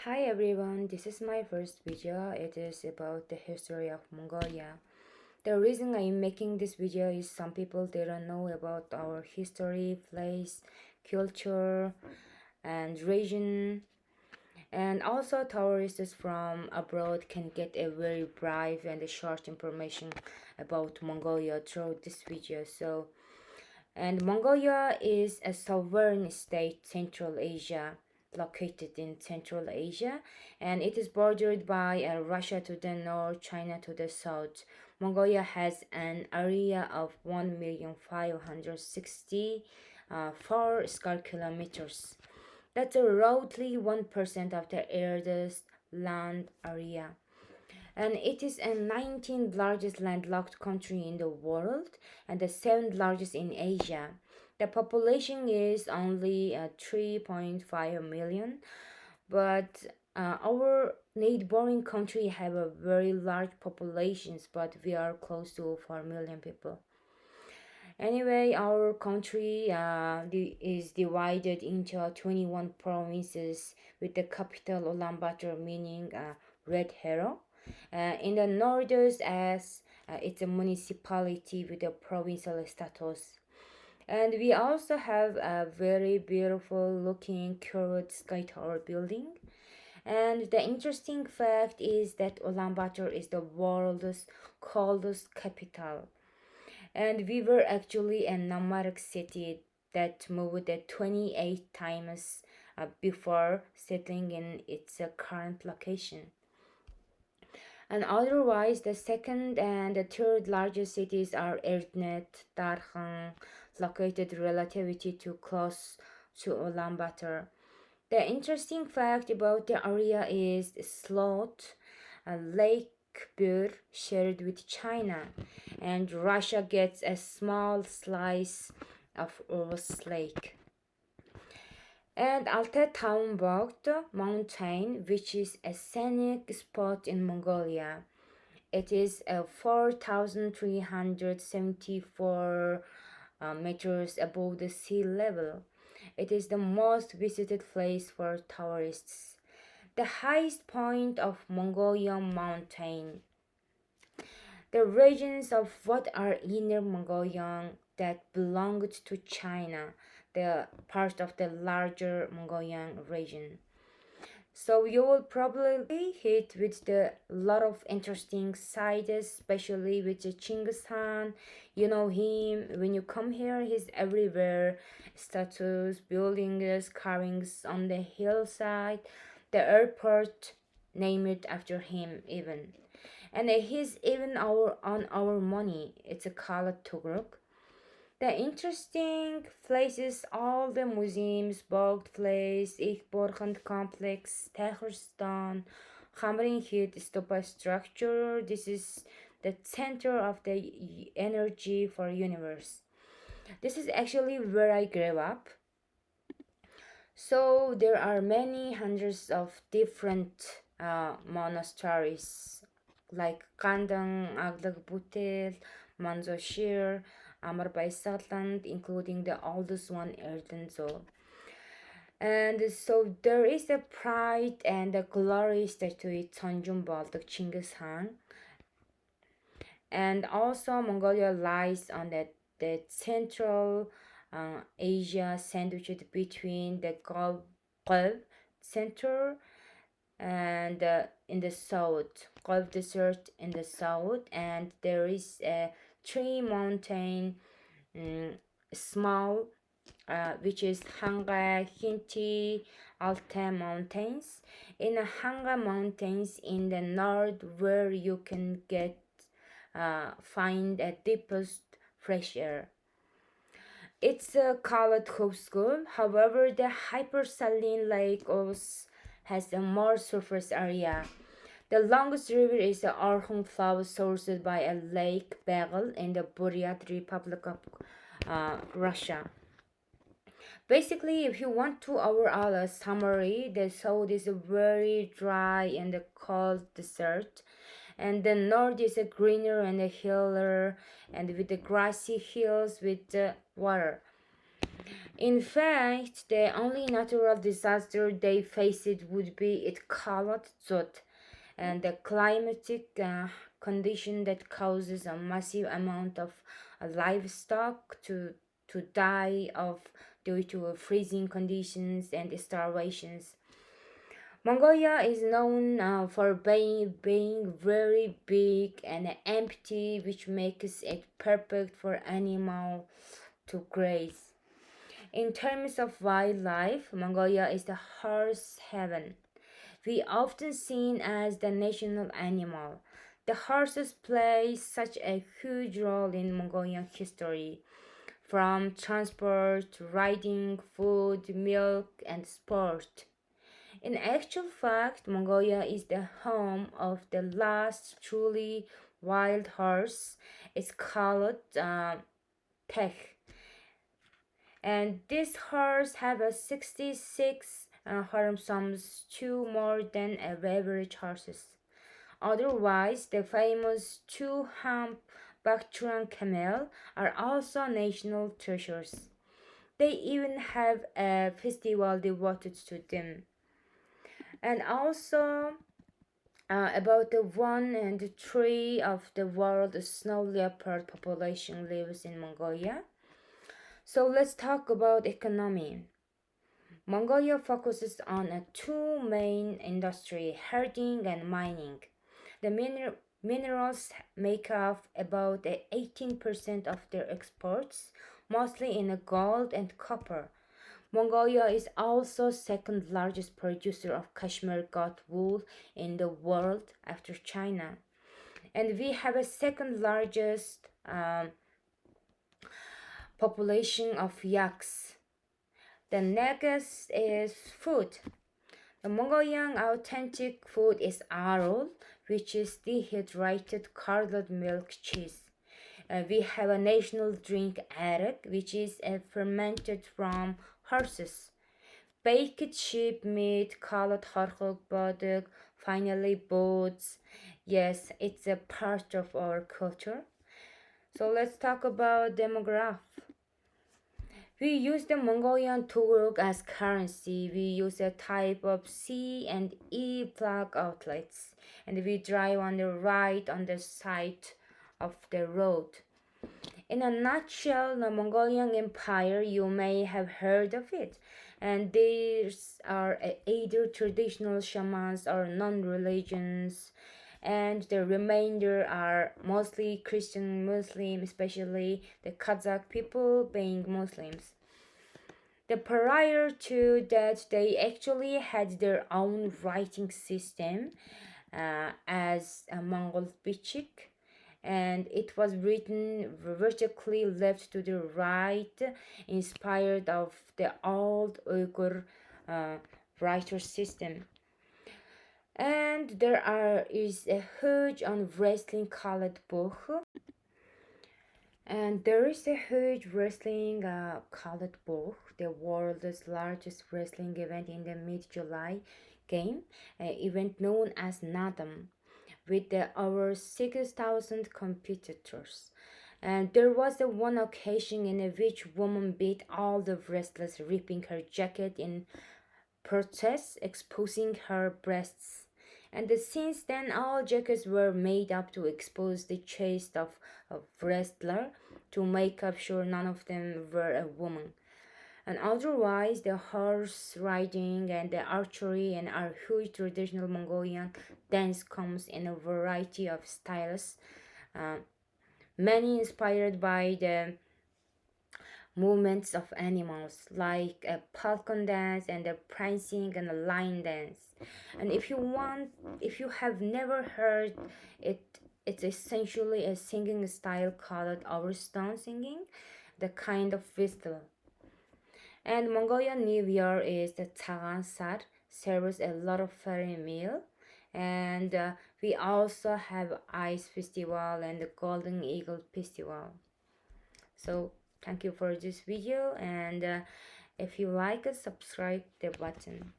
Hi everyone, this is my first video. It is about the history of Mongolia. The reason I'm making this video is some people they don't know about our history, place, culture, and region. And also tourists from abroad can get a very brief and short information about Mongolia through this video. And Mongolia is a sovereign state, Central Asia, located in Central Asia, and it is bordered by Russia to the north, China to the south. Mongolia has an area of 1,564 square kilometers. That's roughly 1% of the Earth's land area, and it is the 19th largest landlocked country in the world and the 7th largest in Asia. The population is only 3.5 million, but our neighboring country have a very large populations, but we are close to 4 million people. Anyway, our country is divided into 21 provinces with the capital Ulaanbaatar meaning Red Hero. In the northeast as it's a municipality with a provincial status. And we also have a very beautiful looking curved sky tower building. And the interesting fact is that Ulaanbaatar is the world's coldest capital, and we were actually a nomadic city that moved 28 times before settling in its current location. And otherwise, the second and the third largest cities are Erdnet, Darkhan, located relatively too close to Ulaanbaatar. The interesting fact about the area is Slot, a lake Bur shared with China, and Russia gets a small slice of Urus Lake. And Alta Taumbokht mountain, which is a scenic spot in Mongolia. It is 4,374 meters above the sea level. It is the most visited place for tourists. The highest point of Mongolian mountain. The regions of what are Inner Mongolian that belonged to China, the part of the larger Mongolian region. So you will probably hit with the lot of interesting sites, especially with the Chinggis Khan. You know him. When you come here, he's everywhere. Statues, buildings, carvings on the hillside. The airport named after him even. And he's even on our money. It's a called Tobruk. The interesting places, all the museums, Bogd Place, Ikborkhand Complex, Teherstan, Khamrin Hit Stupa structure. This is the center of the energy for universe. This is actually where I grew up. So there are many hundreds of different monasteries like Kandang, Aglag Butel, Manzoshir, Amarbay Satland, including the oldest one, Erdenzo. And so there is a pride and a glory statue Tanjung Baltic Chinggis Khan. And also Mongolia lies on the central Asia, sandwiched between the Gulf Center and in the south, Gulf Desert in the south, and there is a three mountain, small, which is Hanga, Hinti, Alta mountains. In the Hanga mountains in the north, where you can get find a deepest fresh air. It's called Hope School. However, the hypersaline lake also has a more surface area. The longest river is the Arkhun flow sourced by a lake Bagel in the Buryat Republic of Russia. Basically, if you want to overall summary, the south is a very dry and a cold desert, and the north is a greener and a hiller and with the grassy hills with the water. In fact, the only natural disaster they faced would be it called drought, and the climatic condition that causes a massive amount of livestock to die off due to freezing conditions and starvations. Mongolia is known for being very big and empty, which makes it perfect for animals to graze. In terms of wildlife, Mongolia is the horse heaven. We often seen as the national animal. The horses play such a huge role in Mongolian history, from transport to riding, food, milk, and sport. In actual fact, Mongolia is the home of the last truly wild horse. It's called Pech, and this horse have a 66 chromosomes, two more than average horses. Otherwise, the famous two-hump Bactrian camel are also national treasures. They even have a festival devoted to them. And also, about the 1 and 3 of the world's snow leopard population lives in Mongolia. So let's talk about economy. Mongolia focuses on two main industries, herding and mining. The minerals make up about 18% of their exports, mostly in gold and copper. Mongolia is also second largest producer of cashmere goat wool in the world after China. And we have a second largest population of yaks. The next is food. The Mongolian authentic food is arul, which is dehydrated curdled milk cheese. We have a national drink arek, which is fermented from horses. Baked sheep meat, called harkhok baduk, finally boats. Yes, it's a part of our culture. So let's talk about demograph. We use the Mongolian Tugruk as currency. We use a type of C and E plug outlets, and we drive on the right on the side of the road. In a nutshell, the Mongolian Empire, you may have heard of it, and these are either traditional shamans or non-religions, and the remainder are mostly Christian Muslim, especially the Kazakh people being Muslims. The prior to that, they actually had their own writing system as a Mongol Bichik, and it was written vertically left to the right, inspired of the old Uyghur uh, writer system. And is a huge on wrestling called book, and there is a huge wrestling called book, the world's largest wrestling event in the mid-July game, event known as Nadam, with over 6,000 competitors. And there was a one occasion in which woman beat all the wrestlers, ripping her jacket in protest, exposing her breasts. And since then, all jackets were made up to expose the chest of a wrestler to make up sure none of them were a woman. And otherwise, the horse riding and the archery and our huge traditional Mongolian dance comes in a variety of styles, uh, many inspired by the movements of animals like a falcon dance and a prancing and a lion dance. And if you have never heard it, it's essentially a singing style called overstone singing, the kind of whistle. And Mongolian New Year is the Tsagan Sar, serves a lot of fairy meal. And we also have Ice Festival and the Golden Eagle Festival. So thank you for this video, and if you like it, subscribe the button.